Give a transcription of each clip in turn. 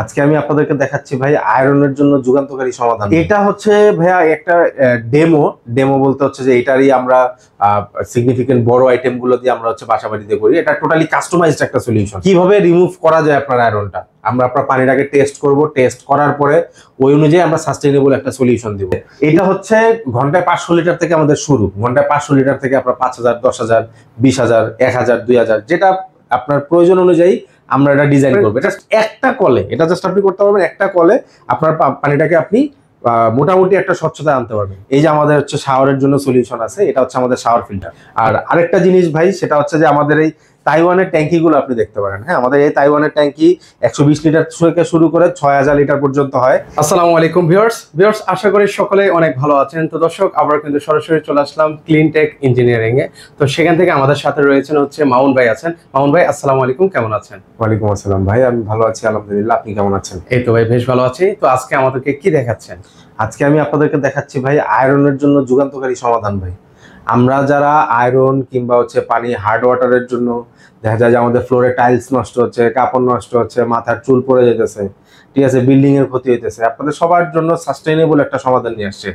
আজকে আমি আপনাদেরকে দেখাচ্ছি ভাই আয়রনের জন্য যুগান্তকারী সমাধান। এটা হচ্ছে ভাইয়া একটা ডেমো বলতে হচ্ছে যে এটারই আমরা সিগনিফিকেন্ট বড় আইটেম গুলো দিয়ে আমরা হচ্ছে বাসা বাড়িতে করি। এটা টোটালি কাস্টমাইজড একটা সলিউশন। কিভাবে রিমুভ করা যায় আপনার আয়রনটা, আমরা আপনার পানিটাকে টেস্ট করব, টেস্ট করার পরে ওই অনুযায়ী আমরা সাস্টেইনেবল একটা সলিউশন দিব। এটা হচ্ছে ঘন্টায় 500 লিটার থেকে আমাদের শুরু। ঘন্টায় 500 লিটার থেকে আপনার 5000, 10,000, 20,000, 1000, 2000 যেটা আপনার প্রয়োজন অনুযায়ী আমরা এটা ডিজাইন করবো। জাস্ট একটা কলে, এটা জাস্ট আপনি করতে পারবেন একটা কলে আপনার পানিটাকে আপনি মোটামুটি একটা স্বচ্ছতা আনতে পারবেন। এই যে আমাদের হচ্ছে শাওয়ারের জন্য সলিউশন আছে, এটা হচ্ছে আমাদের শাওয়ার ফিল্টার। আর আরেকটা জিনিস ভাই, সেটা হচ্ছে যে আমাদের এই তাইওয়ানের ট্যাঙ্কি গুলো আপনি দেখতে পারেন। হ্যাঁ, আমাদের এই তাইওয়ানের ট্যাঙ্কি 120 লিটার থেকে শুরু করে 6000 লিটার পর্যন্ত হয়। আসসালামু আলাইকুম ভিউয়ার্স, আশা করি সকলে অনেক ভালো আছেন। তো দর্শক, আবার কিন্তু সরাসরি চলে আসলাম ক্লিন টেক ইঞ্জিনিয়ারিং এ। তো সেখান থেকে আমাদের সাথে রয়েছেন হচ্ছে মামুন ভাই আছেন। মামুন ভাই, আসসালামু আলাইকুম, কেমন আছেন? ওয়ালাইকুম আসসালাম ভাই, আমি ভালো আছি আলহামদুলিল্লাহ। আপনি কেমন আছেন? এই তো ভাই বেশ ভালো আছি। তো আজকে আমাদেরকে কি দেখাচ্ছেন? আজকে আমি আপনাদেরকে দেখাচ্ছি ভাই আয়রনের জন্য যুগান্তকারী সমাধান। ভাই, আমরা যারা আয়রন কিংবা হচ্ছে পানি হার্ড ওয়াটারের জন্য দেখা যায় যে আমাদের ফ্লোরে টাইলস নষ্ট হচ্ছে, কাপড় নষ্ট হচ্ছে, মাথার চুল পড়ে যেতেছে, ঠিক আছে, বিল্ডিং এর ক্ষতি হইতেছে, আপনাদের সবার জন্য সাস্টেইনেবল একটা সমাধান নিয়ে আসছে।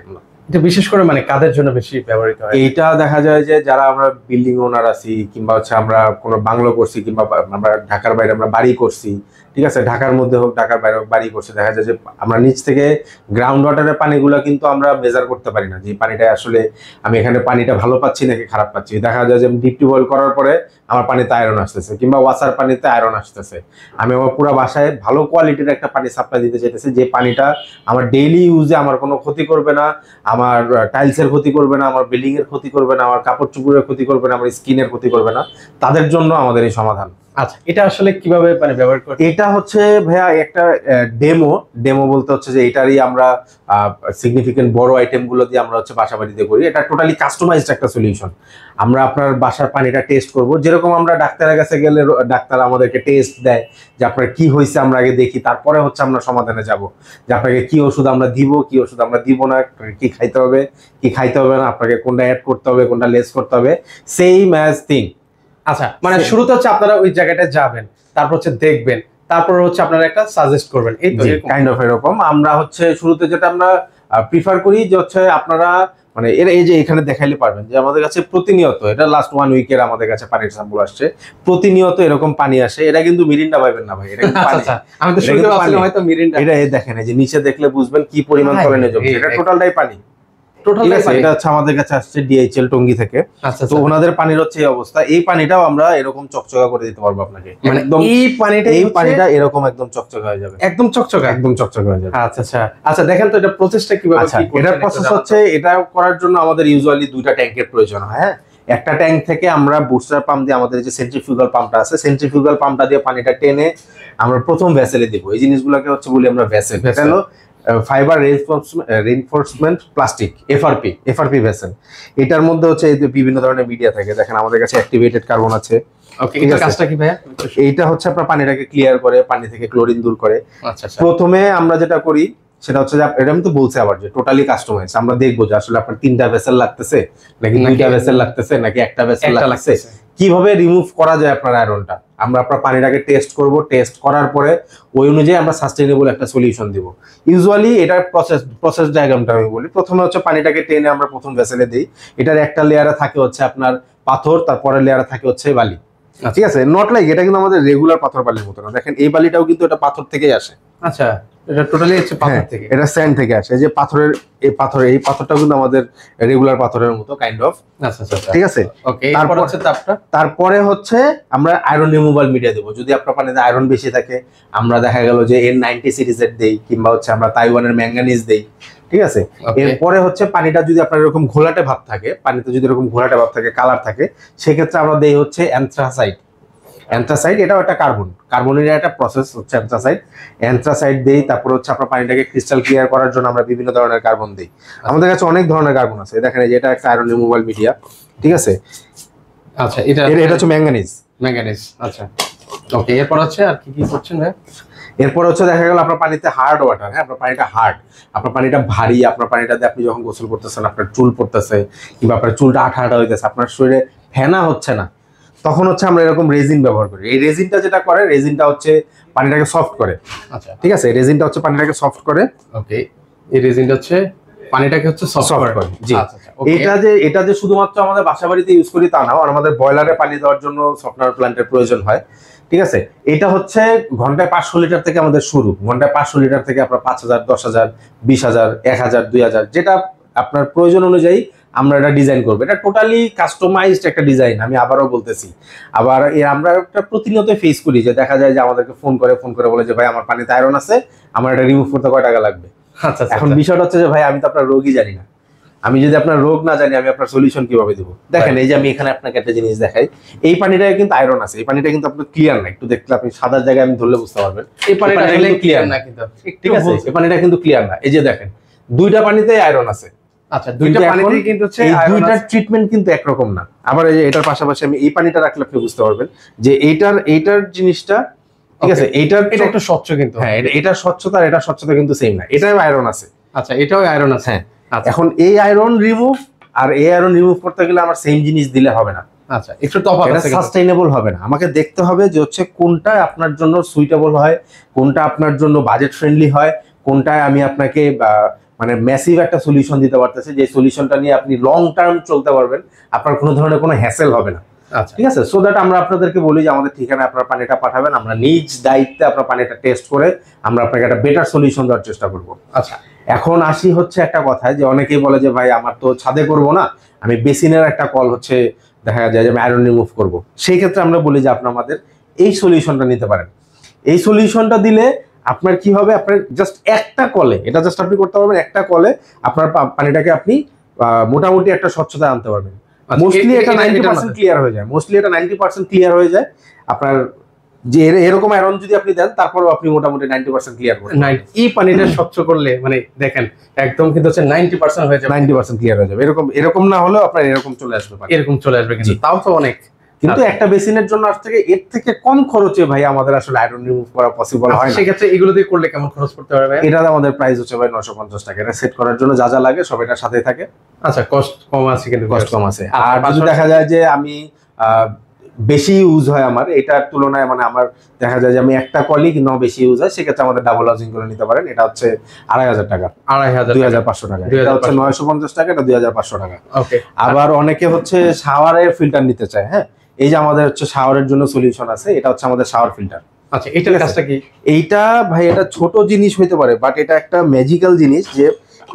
এটা বিশেষ করে মানে কাদের জন্য বেশি ব্যবহৃত হয়? এইটা দেখা যায় যে যারা আমরা বিল্ডিং ওনার আছি কিংবা হচ্ছে আমরা কোনো বাংলো করছি কিংবা আমরা ঢাকার বাইরে আমরা বাড়ি করছি, ঠিক আছে, ঢাকার মধ্যে হোক ঢাকার বাইরে হোক বাড়ি করছি, দেখা যায় যে আমরা নিচ থেকে গ্রাউন্ড ওয়াটারের পানিগুলো কিন্তু আমরা মেজার করতে পারি না যে পানিটা আসলে আমি এখানে পানিটা ভালো পাচ্ছি নাকি খারাপ পাচ্ছি। দেখা যায় যে ডিপ টিউবওয়েল করার পরে আমার পানিতে আয়রন আসতেছে কিংবা ওয়াসার পানিতে আয়রন আসতেছে। আমি আমার পুরো বাসায় ভালো কোয়ালিটির একটা পানি সাপ্লাই দিতে চাইতেছি, যে পানিটা আমার ডেইলি ইউজে আমার কোনো ক্ষতি করবে না, আমার টাইলসের ক্ষতি করবে না, আমার বিল্ডিং এর ক্ষতি করবে না, আমার কাপড় চোপড়ের ক্ষতি করবে না, আমার স্কিনের ক্ষতি করবে না। তাদের জন্য আমাদের এই সমাধান। আচ্ছা, এটা আসলে কিভাবে মানে ব্যবহার করতে? এটা হচ্ছে ভাইয়া একটা ডেমো বলতে হচ্ছে যে এটারই আমরা সিগনিফিকেন্ট বড় আইটেম গুলো দিয়ে আমরা হচ্ছে বাসা বাড়িতে করি। এটা টোটালি কাস্টমাইজড একটা সলিউশন। আমরা আপনার বাসার পানিটা টেস্ট করব, যেরকম আমরা ডাক্তারের কাছে গেলে ডাক্তার আমাদেরকে টেস্ট দেয় যে আপনার কি হয়েছে, আমরা আগে দেখি, তারপরে হচ্ছে আমরা সমাধানে যাব যে আপনাকে কি ওষুধ আমরা দিব, কি ওষুধ আমরা দিব না, কি খাইতে হবে, কি খাইতে হবে না, আপনাকে কোনটা অ্যাড করতে হবে, কোনটা লেস করতে হবে, সেম অ্যাজ থিং। আচ্ছা, মানে শুরুতে হচ্ছে আপনারা ওই জায়গাটা যাবেন, তারপর হচ্ছে দেখবেন, তারপর হচ্ছে আপনারা একটা সাজেস্ট করবেন, এই তো কাইন্ড অফ এরকম। আমরা হচ্ছে শুরুতে যেটা আমরা প্রিফার করি যে হচ্ছে আপনারা মানে এই যে এখানে দেখাইলে পারবেন যে আমাদের কাছে প্রতিনিয়ত, এটা লাস্ট 1 উইকের আমাদের কাছে পানির স্যাম্পল আসছে, প্রতিনিয়ত এরকম পানি আসে। এটা কিন্তু মিরিন্ডা পাইবেন না ভাই, এটা কিন্তু পানি। আমি তো শুনতে পাচ্ছিলাম হয়তো মিরিন্ডা। এটা এই দেখেন, এই যে নিচে দেখলে বুঝবেন কি পরিমাণ টরেনে জমছে। এটা টোটালটাই পানি। এটা হচ্ছে আমাদের কাছে আসছে ডিএইচএল টঙ্গী থেকে। তো ওনাদের পানির হচ্ছে এই অবস্থা। এই পানিটাও আমরা এরকম চকচকা করে দিতে পারবো আপনাকে। একদম এই পানিটা এরকম একদম চকচকা হয়ে যাবে, একদম চকচকা হয়ে যাবে। আচ্ছা দেখেন তো এটা প্রসেসটা কিভাবে? এটা প্রসেস হচ্ছে, এটা করার জন্য আমাদের ইউজুয়ালি 2টা ট্যাঙ্কের প্রয়োজন হয়। হ্যাঁ, একটা ট্যাঙ্ক থেকে আমরা বুস্টার পাম্প দিয়ে, আমাদের যে সেন্ট্রিফিউগাল পাম্পটা আছে, সেন্ট্রিফিউগাল পাম্পটা দিয়ে পানিটা টেনে আমরা প্রথম ভেসেলে দিব। এই জিনিসগুলোকে হচ্ছে বলি আমরা ভেসেল। হলো fibre reinforcement plastic, FRP vessel. এটার মধ্যে হচ্ছে বিভিন্ন ধরনের মিডিয়া থাকে। দেখেন আমাদের কাছে অ্যাক্টিভেটেড কার্বন আছে। কাজটা কি ভাইয়া? এইটা হচ্ছে আপনার পানিটাকে ক্লিয়ার করে, পানি থেকে ক্লোরিন দূর করে। প্রথমে আমরা যেটা করি সেটা হচ্ছে যে এটা আমি তো বলছি আবার যে টোটালি কাস্টমাইজ। আমরা দেখবো যে আসলে আপনার 3টা ভেসেল লাগতেছে নাকি 2টা ভেসেল লাগতেছে নাকি একটা ভেসেল লাগতেছে, কিভাবে রিমুভ করা যায় আপনার আয়রনটা। আমরা আপনার পানিটাকে টেস্ট করব, টেস্ট করার পরে ওই অনুযায়ী আমরা সাস্টেইনেবল একটা সলিউশন দিব। ইউজুয়ালি এটার প্রসেস ডায়াগ্রামটা আমি বলি। প্রথমে হচ্ছে পানিটাকে টেনে আমরা প্রথম ভেসেলে দিই। এটার একটা লেয়ারে থাকে হচ্ছে আপনার পাথর, তারপরের লেয়ারে থাকে হচ্ছে বালি, ঠিক আছে। নট লাইক এটা কিন্তু আমাদের রেগুলার পাথর বালির মতো না। দেখেন এই বালিটাও কিন্তু এটা পাথর থেকেই আসে। আচ্ছা, এটা টোটালি হচ্ছে পাথর থেকে, এটা স্যান্ড থেকে আসে। যে পাথরের এই পাথরটা কিন্তু আমাদের রেগুলার পাথরের মতো কাইন্ড অফ। আচ্ছা, ঠিক আছে। ওকে, তারপর হচ্ছে তারপরে হচ্ছে আমরা আয়রন রিমুভাল মিডিয়া দেব। যদি আপনার পানিতে আয়রন বেশি থাকে, আমরা দেখা গেল যে N90 সিরিজের দেই কিংবা হচ্ছে আমরা তাইওয়ানের ম্যাঙ্গানিজ দেই, ঠিক আছে। এরপরে হচ্ছে পানিটা যদি আপনার এরকম ঘোলাটে ভাব থাকে, পানিতে যদি এরকম ঘোলাটে ভাব থাকে, কালার থাকে, সেক্ষেত্রে আমরা দেই হচ্ছে অ্যান্থ্রাসাইড। এটাও একটা কার্বনের একটা প্রসেস হচ্ছে অ্যান্থ্রাসাইড দেই। তারপর হচ্ছে আপনার পানিটাকে ক্রিস্টাল ক্লিয়ার করার জন্য আমরা বিভিন্ন ধরনের কার্বন দিই। আমাদের কাছে অনেক ধরনের কার্বন আছে। দেখেন এটা একটা আয়রন রিমুভাল মিডিয়া, ঠিক আছে। আচ্ছা, এটা হচ্ছে ম্যাঙ্গানিজ। আচ্ছা, ওকে, এরপর হচ্ছে আর কি করছেন ভাই? এরপর হচ্ছে দেখা গেল আপনার পানিতে হার্ড ওয়াটার। হ্যাঁ, আপনার পানিটা হার্ড, আপনার পানিটা ভারী, আপনার পানিটাতে আপনি যখন গোসল করতেছেন আপনার চুল পড়তেছে কিংবা আপনার চুলটা আঠা হইতেছে, আপনার শরীরে ফেনা হচ্ছে না, তখন হচ্ছে আমরা এরকম রেজিন ব্যবহার করি। এই রেজিনটা যেটা করে, রেজিনটা হচ্ছে পানিটাকে সফট করে। আচ্ছা, ঠিক আছে, রেজিনটা হচ্ছে পানিটাকে সফট করে। ওকে, এই রেজিনটা হচ্ছে পানিটাকে হচ্ছে সফট করে। জি, আচ্ছা আচ্ছা, ওকে। এটা যে শুধুমাত্র আমাদের বাসাবাড়িতে ইউজ করি তা না, আর আমাদের বয়লারে পানি দেওয়ার জন্য সফটওয়্যার প্ল্যান্টের প্রয়োজন হয়। ঠিক আছে, এটা হচ্ছে ঘন্টায় 500 লিটার থেকে আমাদের শুরু। ঘন্টায় 500 লিটার থেকে আপনার 5000, 10,000, 20,000, 1000, 2000, যেটা আপনার প্রয়োজন অনুযায়ী আমরা এটা ডিজাইন করবো। এটা টোটালি কাস্টমাইজড একটা ডিজাইন, আমি আবারও বলতেছি। আবার আমরা একটা প্রতিনিয়ত ফেস করি যে দেখা যায় যে আমাদেরকে ফোন করে বলে যে ভাই আমার পানিতে আয়রন আছে, আমার এটা রিমুভ করতে কয় টাকা লাগবে। আচ্ছা, এখন বিষয়টা হচ্ছে যে ভাই আমি তো আপনার রোগই জানি না, আমি যদি আপনার রোগ না জানি আমি আপনার সলিউশন কিভাবে দিব? দেখেন, এই যে আমি এখানে আপনাকে একটা জিনিস দেখাই, এই পানিটায় কিন্তু আয়রন আছে, এই পানিটা কিন্তু আপনার ক্লিয়ার না। একটু দেখলে আপনি সাদা জায়গায় আমি ধরলে বুঝতে পারবেন এই পানিটা আসলে কিন্তু ক্লিয়ার না, কিন্তু ঠিক আছে, এই পানিটা কিন্তু ক্লিয়ার না। এই যে দেখেন, দুইটা পানিতেই আয়রন আছে। আচ্ছা, দুইটা পানিতেই কিন্তু হচ্ছে এই আয়রন দুইটার আছে। ট্রিটমেন্ট কিন্তু একরকম না। আবার এই যে এটার পাশাপাশি আমি এই পানিটা রাখলে আপনি বুঝতে পারবেন যে এইটার জিনিসটা, ঠিক আছে, এটা একটু স্বচ্ছ কিন্তু। হ্যাঁ, এটা স্বচ্ছতা আর এটা স্বচ্ছতা কিন্তু সেম না, এটাও আয়রন আছে। আচ্ছা, এটাও আয়রন আছে। হ্যাঁ, আচ্ছা, এখন এই আয়রন রিমুভ আর এই আয়রন রিমুভ করতে গেলে আমার সেম জিনিস দিলে হবে না। আচ্ছা, একটু তফাৎ এটা আছে কিন্তু। সাস্টেইনেবল হবে না। আমাকে দেখতে হবে যে হচ্ছে কোনটা আপনার জন্য সুইটেবল হয়, কোনটা আপনার জন্য বাজেট ফ্রেন্ডলি হয়, কোনটায় আমি আপনাকে মানে ম্যাসিভ একটা সলিউশন দিতে পারতেছি, যে সলিউশনটা নিয়ে আপনি লং টার্ম চলতে পারবেন, আপনার কোনো ধরনের কোনো হ্যাসেল হবে না। আচ্ছা, ঠিক আছে, সো দ্যাট আমরা আপনাদেরকে বলি যে আমাদের ঠিকানায় আপনার পানিটা পাঠাবেন, আমরা নিজ দায়িত্বে আপনার পানিটা টেস্ট করে আমরা আপনাকে একটা বেটার সলিউশন দেওয়ার চেষ্টা করব। আচ্া এখন আসি হচ্ছে একটা কথায়, যে অনেকেই বলে যে ভাই আমার তো ছাদে করব না, আমি বেসিনের একটা কল হচ্ছে দেখা যায় যে আমি আয়রন রিমুভ করবো। সেই ক্ষেত্রে আমরা বলি যে আপনি আমাদের এই সলিউশনটা নিতে পারেন। এই সলিউশনটা দিলে আপনার কি হবে, আপনার জাস্ট একটা কলে, এটা জাস্ট আপনি করতে পারবেন, একটা কলে আপনার পানিটাকে আপনি মোটামুটি একটা স্বচ্ছতা আনতে পারবেন। মোস্টলি এটা 90% ক্লিয়ার হয়ে যায়, মোস্টলি এটা 90% ক্লিয়ার হয়ে যায়। আপনার যে এরকম আয়রন যদি আপনি দেন, তারপরেও আপনি মোটামুটি 90% ক্লিয়ার করবেন। এই পানিটা স্বচ্ছ করলে মানে দেখেন একদম কিন্তু হচ্ছে 90% হয়ে যাবে, 90% ক্লিয়ার হয়ে যাবে। এরকম না হলেও আপনার এরকম চলে আসবে পানি। এরকম চলে আসবে, কিন্তু তাও তো অনেক। কিন্তু একটা বেসিনের জন্য আজ থেকে এর থেকে কম খরচে ভাই আমাদের আসলে আয়রন রিমুভ করা পসিবল হয় না। সেক্ষেত্রে এগুলো দিয়ে করলে কেমন খরচ পড়তে পারবে? এটা আমাদের প্রাইস হচ্ছে ভাই 950 টাকা। এটা সেট করার জন্য যা যা লাগে সব এটার সাথে থাকে। আচ্ছা, কস্ট কম আছে, কিন্তু কস্ট কম আছে। আর যদি দেখা যায় যে আমি বেশি ইউজ হয় আমার, এটার তুলনায় মানে আমার দেখা যায় যে আমি একটা কলই কিংবা বেশি ইউজ হয়, সেক্ষেত্রে আমাদের ডাবল হাউজিং করে নিতে পারেন। এটা হচ্ছে 2500 টাকা, 2500 টাকা। এটা হচ্ছে 950 টাকা, এটা 2500 টাকা। ওকে। আবার অনেকে হচ্ছে শাওয়ারের ফিল্টার নিতে চায়। হ্যাঁ, এই যে আমাদের হচ্ছে শাওয়ারের জন্য সলিউশন আছে, এটা হচ্ছে আমাদের শাওয়ার ফিল্টার। আচ্ছা, এটার কাজটা কি? এইটা ভাই এটা ছোট জিনিস হইতে পারে, বাট এটা একটা ম্যাজিক্যাল জিনিস, যে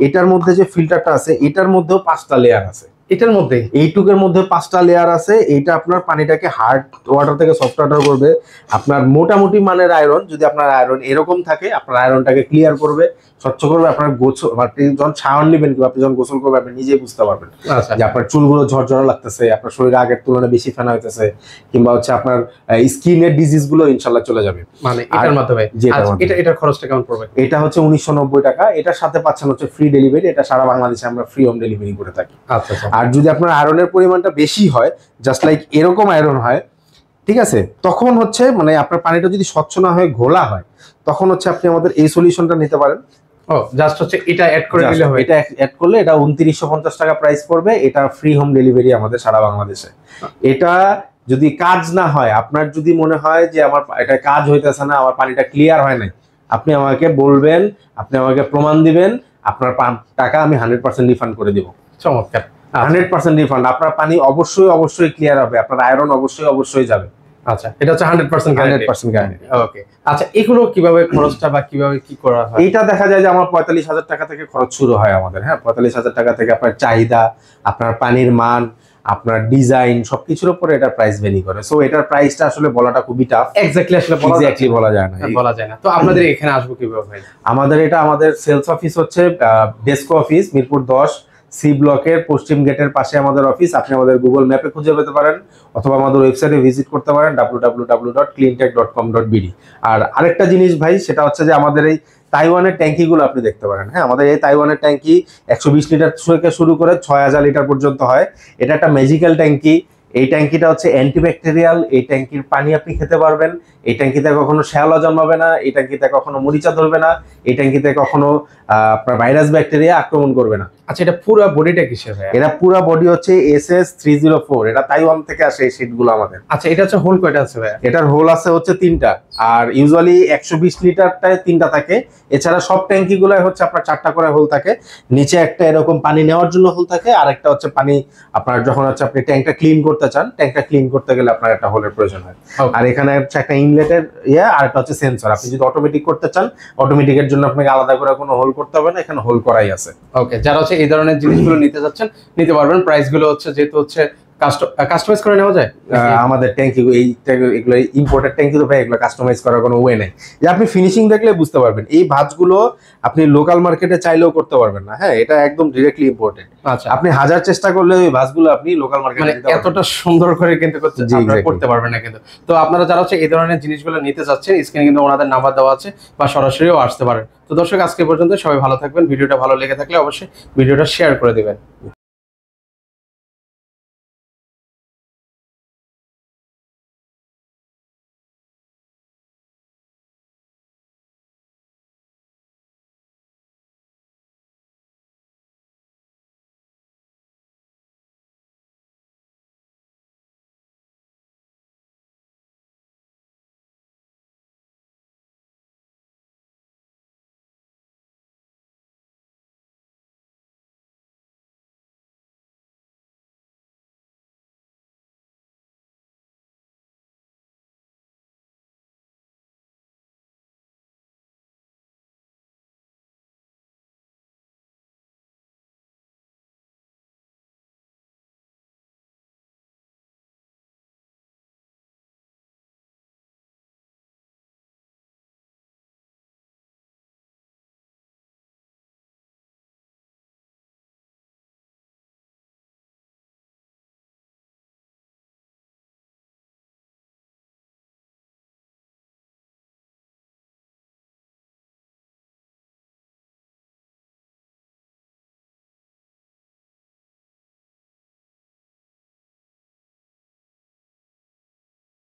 এটার মধ্যে যে ফিল্টারটা আছে এটার মধ্যেও 5টা লেয়ার আছে। এটার মধ্যে এইটুকের মধ্যে 5টা লেয়ার আছে। এইটা আপনার পানিটাকে হার্ড ওয়াটার থেকে সফট ওয়াটার করবে। আপনার মোটামুটি মানের আয়রন, যদি আপনার আয়রন এরকম থাকে, আপনার আয়রনটাকে ক্লিয়ার করবে, স্বচ্ছ করবে। আপনার গোসল, আপনি যখন শাওয়ার নেবেন কিংবা আপনি যখন গোসল করবেন, আপনি নিজেই বুঝতে পারবেন যে আপনার চুলগুলো ঝরঝরা লাগতেছে, আপনার শরীরে আগের তুলনায় বেশি ফেনা হইতেছে, কিংবা হচ্ছে আপনার স্কিনের ডিজিজ গুলো ইনশাল্লাহ চলে যাবে মানে এটার মাধ্যমে। এটার খরচটা কেমন পড়বে? এটা হচ্ছে 1990 টাকা। এটার সাথে পাচ্ছেন হচ্ছে ফ্রি ডেলিভারি। এটা সারা বাংলাদেশে আমরা ফ্রি হোম ডেলিভারি করে থাকি। আচ্ছা আচ্ছা। আর যদি আপনার আয়রনের পরিমাণটা বেশি হয়, জাস্ট লাইক এরকম আয়রন হয়, ঠিক আছে, তখন হচ্ছে মানে আপনার পানিটা যদি স্বচ্ছ না হয়, ঘোলা হয়, তখন হচ্ছে আপনি আমাদের এই সলিউশনটা নিতে পারেন। ও, জাস্ট হচ্ছে এটা অ্যাড করে দিলে হবে। এটা অ্যাড করলে এটা 2950 টাকা প্রাইস পড়বে। এটা ফ্রি হোম ডেলিভারি আমাদের সারা বাংলাদেশে। এটা যদি কাজ না হয়, আপনার যদি মনে হয় যে আমার এটা কাজ হইতেছে না, আমার পানিটা ক্লিয়ার হয় নাই, আপনি আমাকে বলবেন, আপনি আমাকে প্রমাণ দিবেন, আপনার টাকা আমি 100% রিফান্ড করে দিব। চমৎকার। 100% রিফান্ড। আপনার পানি অবশ্যই ক্লিয়ার হবে, আপনার আয়রন অবশ্যই যাবে। আচ্ছা, এটা হচ্ছে 100% গ্যারান্টি। ওকে। আচ্ছা, এগুলো কিভাবে খরচটা বা কিভাবে কি করা হয়? এইটা দেখা যায় যে আমার 45,000 টাকা থেকে খরচ শুরু হয় আমাদের। হ্যাঁ, 45,000 টাকা থেকে আপনার চাহিদা, আপনার পানির মান, আপনার ডিজাইন সবকিছুর উপরে এটা প্রাইস ভ্যারি করে। সো এটার প্রাইসটা আসলে বলাটা খুবই টাফ। এক্স্যাক্টলি আসলে বলা যায় না। বলা যায় না। তো আপনাদের এখানে আসবো কিভাবে ভাই? আমাদের সেলস অফিস হচ্ছে ডেস্কো অফিস, মিরপুর 10 সি ব্লকের পশ্চিম গেটের পাশে আমাদের অফিস। আপনি আমাদের গুগল ম্যাপে খুঁজে পেতে পারেন, অথবা আমাদের ওয়েবসাইটে ভিজিট করতে পারেন www.cleantech.com.bd। আর আরেকটা জিনিস ভাই, সেটা হচ্ছে যে আমাদের এই তাইওয়ানের ট্যাঙ্কিগুলো আপনি দেখতে পারেন। হ্যাঁ, আমাদের এই তাইওয়ানের ট্যাঙ্কি 120 লিটার থেকে শুরু করে 6000 লিটার পর্যন্ত হয়। এটা একটা ম্যাজিক্যাল ট্যাঙ্কি। এই ট্যাঙ্কিটা হচ্ছে অ্যান্টিব্যাকটেরিয়াল। এই ট্যাঙ্কির পানি আপনি খেতে পারবেন। এই ট্যাঙ্কিতে কখনো শ্যাওলা জন্মাবে না, এই ট্যাঙ্কিতে কখনো মরিচা ধরবে না, এই ট্যাঙ্কিতে কখনো আপনার ভাইরাস ব্যাকটেরিয়া আক্রমণ করবে না। আচ্ছা, এটা পুরো বডিটা কিসের ভাই? এটা পুরো বডি হচ্ছে SS304, এটা তাইওয়ান থেকে আসে এই শীটগুলো আমাদের। আচ্ছা, এটা হচ্ছে হোল কয়টা আছে ভাই? এটার হোল আছে হচ্ছে 3টা, আর ইউজুয়ালি 120 লিটারটায় 3টা থাকে। এছাড়া সব ট্যাঙ্কি গুলাই হচ্ছে আপনার 4টা করে হোল থাকে। নিচে একটা এরকম পানি নেওয়ার জন্য হোল থাকে, আর একটা হচ্ছে পানি আপনার যখন হচ্ছে আপনি ট্যাঙ্কটা ক্লিন করতে চান, ট্যাঙ্কটা ক্লিন করতে গেলে আপনার একটা হোলের প্রয়োজন হয়। আর এখানে হচ্ছে একটা ইনলেটের আর একটা হচ্ছে সেন্সর। আপনি যদি অটোমেটিক করতে চান, অটোমেটিকের জন্য আপনাকে আলাদা করে কোনো হোল করতে হবে না, এখানে হোল করাই আছে। ওকে, যারা হচ্ছে এই ধরনের জিনিসগুলো নিতে যাচ্ছেন নিতে পারবেন। প্রাইস গুলো হচ্ছে যেহেতু হচ্ছে কাস্টমাইজ করে নেওয়া যায়। আমাদের ট্যাঙ্কি এগুলো ইম্পোর্টেড ট্যাঙ্কি, তো ভাই এগুলো কাস্টমাইজ করার কোনো ওয়ে নাই। যে আপনি ফিনিশিং দেখলে বুঝতে পারবেন। এই ভাঁজগুলো আপনি লোকাল মার্কেটে চাইলেও করতে পারবেন না। হ্যাঁ, এটা একদম ডিরেক্টলি ইম্পোর্টেড। আচ্ছা, আপনি হাজার চেষ্টা করলে ওই ভাঁজগুলো আপনি লোকাল মার্কেটে এতটা সুন্দর করে কিন্তু করতে পারবেন না কিন্তু। তো আপনারা যারা হচ্ছে এই ধরনের জিনিসগুলো নিতে যাচ্ছেন, স্ক্রিনে কিন্তু ওনাদের নাম্বার দেওয়া আছে, বা সরাসরিও আসতে পারেন। তো দর্শক, আজকে পর্যন্ত সবাই ভালো থাকবেন। ভিডিওটা ভালো লেগে থাকলে অবশ্যই ভিডিওটা শেয়ার করে দিবেন।